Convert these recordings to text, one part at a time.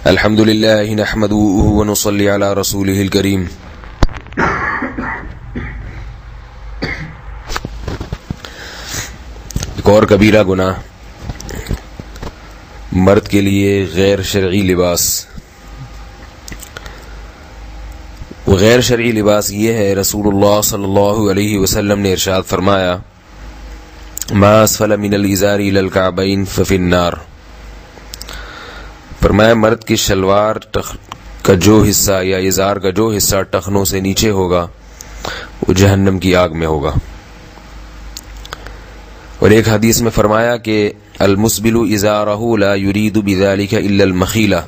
الحمد لله نحمده ونصلي على رسوله الكريم. ایک اور کبیرہ گناہ مرد کے لیے غیر شرعی لباس. غیر شرعی لباس یہ ہے، رسول اللہ صلی اللہ علیہ وسلم نے ارشاد فرمایا، ما اسفل من الازار الى الكعبین ففی النار. فرمایا مرد کی شلوار کا جو حصہ یا ازار کا جو حصہ ٹخنوں سے نیچے ہوگا وہ جہنم کی آگ میں ہوگا. اور ایک حدیث میں فرمایا کہ المسبل ازارہ لا یرید بذلک الا المخیلہ،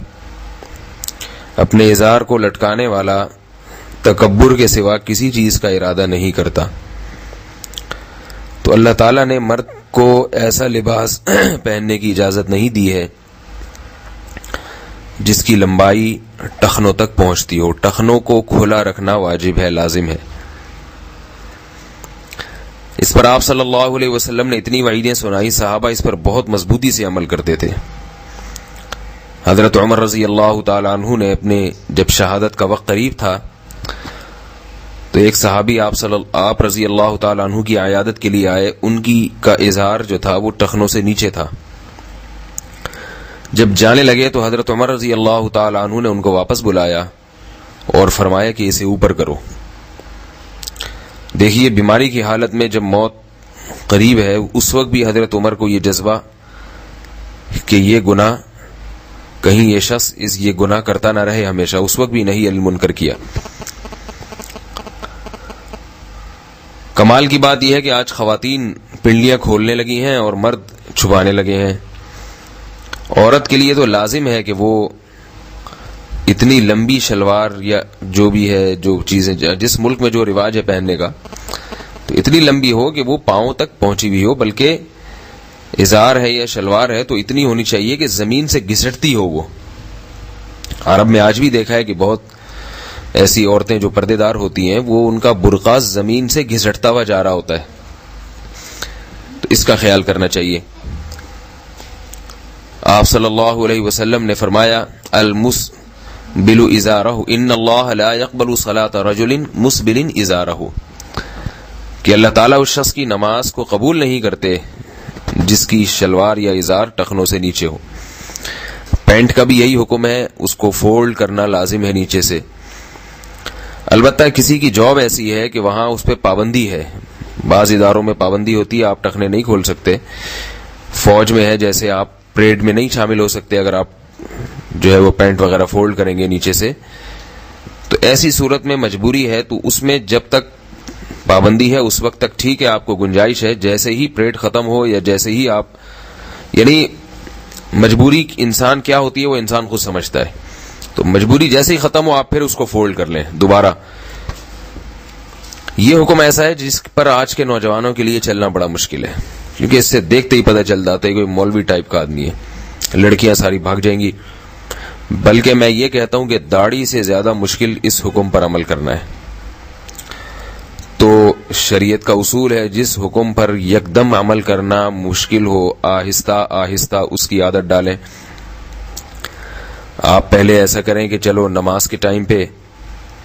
اپنے ازار کو لٹکانے والا تکبر کے سوا کسی چیز کا ارادہ نہیں کرتا. تو اللہ تعالیٰ نے مرد کو ایسا لباس پہننے کی اجازت نہیں دی ہے جس کی لمبائی ٹخنوں تک پہنچتی ہو. ٹخنوں کو کھلا رکھنا واجب ہے، لازم ہے. اس پر آپ صلی اللہ علیہ وسلم نے اتنی وعیدیں سنائی، صحابہ اس پر بہت مضبوطی سے عمل کرتے تھے. حضرت عمر رضی اللہ تعالی عنہ نے اپنے جب شہادت کا وقت قریب تھا تو ایک صحابی آپ رضی اللہ تعالی عنہ کی عیادت کے لیے آئے. ان کی کا اظہار جو تھا وہ ٹخنوں سے نیچے تھا. جب جانے لگے تو حضرت عمر رضی اللہ تعالی عنہ نے ان کو واپس بلایا اور فرمایا کہ اسے اوپر کرو. دیکھیے، بیماری کی حالت میں جب موت قریب ہے اس وقت بھی حضرت عمر کو یہ جذبہ کہ یہ گناہ کہیں یہ شخص یہ گناہ کرتا نہ رہے ہمیشہ، اس وقت بھی نہیں المنکر کیا. کمال کی بات یہ ہے کہ آج خواتین پنڈلیاں کھولنے لگی ہیں اور مرد چھپانے لگے ہیں. عورت کے لیے تو لازم ہے کہ وہ اتنی لمبی شلوار یا جو بھی ہے، جو چیزیں جس ملک میں جو رواج ہے پہننے کا، تو اتنی لمبی ہو کہ وہ پاؤں تک پہنچی ہوئی ہو. بلکہ ازار ہے یا شلوار ہے تو اتنی ہونی چاہیے کہ زمین سے گھسٹتی ہو. وہ عرب میں آج بھی دیکھا ہے کہ بہت ایسی عورتیں جو پردے دار ہوتی ہیں وہ ان کا برقع زمین سے گھسٹتا ہوا جا رہا ہوتا ہے. تو اس کا خیال کرنا چاہیے. آپ صلی اللہ علیہ وسلم نے فرمایا، المسبل ازارہ ان اللہ لا يقبل صلاۃ رجل مسبل ازارہ، کہ اللہ تعالیٰ اس شخص کی نماز کو قبول نہیں کرتے جس کی شلوار یا ازار ٹخنوں سے نیچے ہو. پینٹ کا بھی یہی حکم ہے، اس کو فولڈ کرنا لازم ہے نیچے سے. البتہ کسی کی جاب ایسی ہے کہ وہاں اس پہ پابندی ہے، بعض اداروں میں پابندی ہوتی ہے، آپ ٹخنے نہیں کھول سکتے. فوج میں ہے جیسے، آپ پریڈ میں نہیں شامل ہو سکتے اگر آپ جو ہے وہ پینٹ وغیرہ فولڈ کریں گے نیچے سے. تو ایسی صورت میں مجبوری ہے، تو اس میں جب تک پابندی ہے اس وقت تک ٹھیک ہے، آپ کو گنجائش ہے. جیسے ہی پریڈ ختم ہو یا جیسے ہی آپ، یعنی مجبوری انسان کیا ہوتی ہے وہ انسان خود سمجھتا ہے. تو مجبوری جیسے ہی ختم ہو آپ پھر اس کو فولڈ کر لیں دوبارہ. یہ حکم ایسا ہے جس پر آج کے نوجوانوں کے لیے چلنا بڑا مشکل ہے، کیونکہ اس سے دیکھتے ہی پتہ چل جاتا ہے کوئی مولوی ٹائپ کا آدمی ہے. لڑکیاں ساری بھاگ جائیں گی. بلکہ میں یہ کہتا ہوں کہ داڑھی سے زیادہ مشکل اس حکم پر عمل کرنا ہے. تو شریعت کا اصول ہے، جس حکم پر یکدم عمل کرنا مشکل ہو، آہستہ آہستہ اس کی عادت ڈالیں. آپ پہلے ایسا کریں کہ چلو نماز کے ٹائم پہ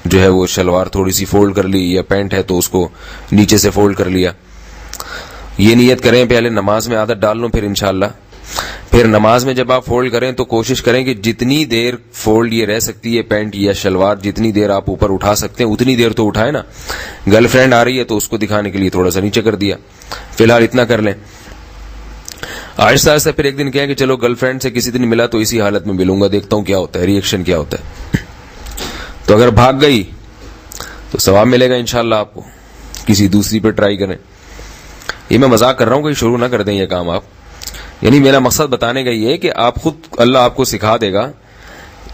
جو ہے وہ شلوار تھوڑی سی فولڈ کر لی، یا پینٹ ہے تو اس کو نیچے سے فولڈ کر لیا. یہ نیت کریں پہلے نماز میں عادت ڈال لوں، پھر انشاءاللہ پھر نماز میں جب آپ فولڈ کریں تو کوشش کریں کہ جتنی دیر فولڈ یہ رہ سکتی ہے پینٹ یا شلوار، جتنی دیر آپ اوپر اٹھا سکتے ہیں اتنی دیر تو اٹھائیں نا. گرل فرینڈ آ رہی ہے تو اس کو دکھانے کے لیے تھوڑا سا نیچے کر دیا، فی الحال اتنا کر لیں. آہستہ آہستہ پھر ایک دن کہیں کہ چلو گرل فرینڈ سے کسی دن ملا تو اسی حالت میں ملوں گا، دیکھتا ہوں کیا ہوتا ہے، ری ایکشن کیا ہوتا ہے. تو اگر بھاگ گئی تو ثواب ملے گا انشاءاللہ آپ کو. کسی دوسری پہ ٹرائی کریں. یہ میں مذاق کر رہا ہوں کہ شروع نہ کر دیں یہ کام آپ. یعنی میرا مقصد بتانے کا یہ ہے کہ آپ خود، اللہ آپ کو سکھا دے گا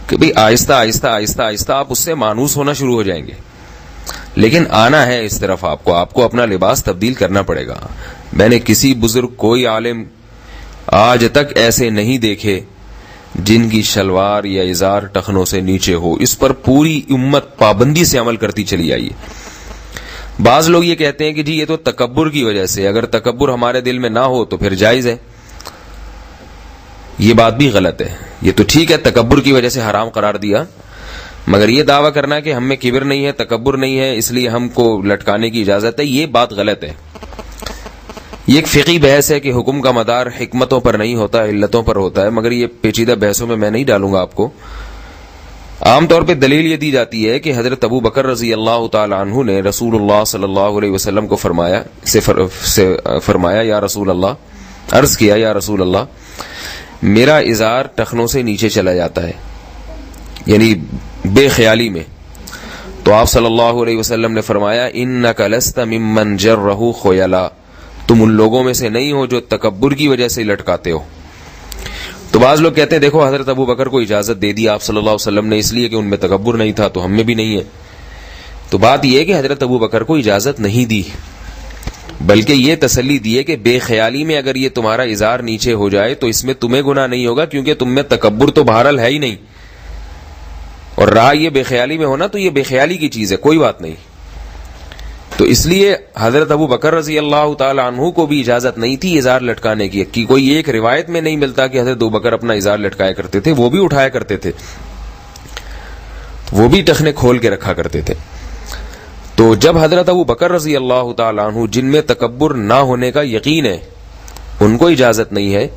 کہ بھئی آہستہ آہستہ آہستہ آہستہ آپ اس سے مانوس ہونا شروع ہو جائیں گے. لیکن آنا ہے اس طرف، آپ کو اپنا لباس تبدیل کرنا پڑے گا. میں نے کسی بزرگ، کوئی عالم آج تک ایسے نہیں دیکھے جن کی شلوار یا ازار ٹخنوں سے نیچے ہو. اس پر پوری امت پابندی سے عمل کرتی چلی آئی ہے. بعض لوگ یہ کہتے ہیں کہ جی یہ تو تکبر کی وجہ سے، اگر تکبر ہمارے دل میں نہ ہو تو پھر جائز ہے. یہ بات بھی غلط ہے. یہ تو ٹھیک ہے تکبر کی وجہ سے حرام قرار دیا، مگر یہ دعویٰ کرنا کہ ہم میں کبر نہیں ہے، تکبر نہیں ہے، اس لیے ہم کو لٹکانے کی اجازت ہے، یہ بات غلط ہے۔ یہ ایک فقہی بحث ہے کہ حکم کا مدار حکمتوں پر نہیں ہوتا، علتوں پر ہوتا ہے، مگر یہ پیچیدہ بحثوں میں نہیں ڈالوں گا آپ کو۔ عام طور پہ دلیل یہ دی جاتی ہے کہ حضرت ابو بکر رضی اللہ تعالی عنہ نے رسول اللہ صلی اللہ علیہ وسلم کو فرمایا یا رسول اللہ، عرض کیا یا رسول اللہ میرا ازار ٹخنوں سے نیچے چلا جاتا ہے، یعنی بے خیالی میں۔ تو آپ صلی اللہ علیہ وسلم نے فرمایا انک لست ممن جرہ خیلا، تم ان لوگوں میں سے نہیں ہو جو تکبر کی وجہ سے لٹکاتے ہو۔ تو بعض لوگ کہتے ہیں دیکھو حضرت ابو بکر کو اجازت دے دی آپ صلی اللہ علیہ وسلم نے اس لیے کہ ان میں تکبر نہیں تھا، تو ہم میں بھی نہیں ہے۔ تو بات یہ ہے کہ حضرت ابو بکر کو اجازت نہیں دی، بلکہ یہ تسلی دی ہے کہ بے خیالی میں اگر یہ تمہارا ازار نیچے ہو جائے تو اس میں تمہیں گناہ نہیں ہوگا، کیونکہ تم میں تکبر تو بہرحال ہے ہی نہیں، اور رہا یہ بے خیالی میں ہونا تو یہ بے خیالی کی چیز ہے، کوئی بات نہیں۔ تو اس لیے حضرت ابو بکر رضی اللہ تعالی عنہ کو بھی اجازت نہیں تھی ازار لٹکانے کی کوئی ایک روایت میں نہیں ملتا کہ حضرت ابو بکر اپنا ازار لٹکایا کرتے تھے، وہ بھی اٹھایا کرتے تھے، وہ بھی ٹخنے کھول کے رکھا کرتے تھے۔ تو جب حضرت ابو بکر رضی اللہ تعالی عنہ جن میں تکبر نہ ہونے کا یقین ہے ان کو اجازت نہیں ہے،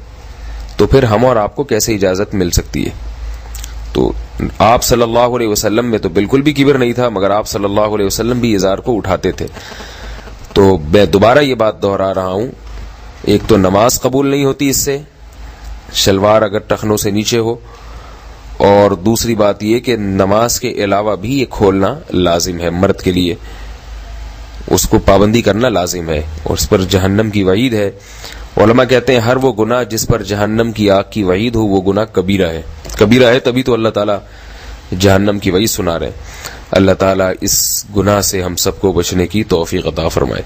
تو پھر ہم اور آپ کو کیسے اجازت مل سکتی ہے؟ تو آپ صلی اللہ علیہ وسلم میں تو بالکل بھی کبر نہیں تھا، مگر آپ صلی اللہ علیہ وسلم بھی ازار کو اٹھاتے تھے۔ تو میں دوبارہ یہ بات دہرا رہا ہوں، ایک تو نماز قبول نہیں ہوتی اس سے، شلوار اگر ٹخنوں سے نیچے ہو، اور دوسری بات یہ کہ نماز کے علاوہ بھی یہ کھولنا لازم ہے مرد کے لیے، اس کو پابندی کرنا لازم ہے، اور اس پر جہنم کی وعید ہے۔ علماء کہتے ہیں ہر وہ گناہ جس پر جہنم کی آگ کی وعید ہو وہ گناہ کبیرہ ہے، کبیرہ ہے، تبھی تو اللہ تعالیٰ جہنم کی وعید سنا رہے ہیں۔ اللہ تعالیٰ اس گناہ سے ہم سب کو بچنے کی توفیق عطا فرمائے۔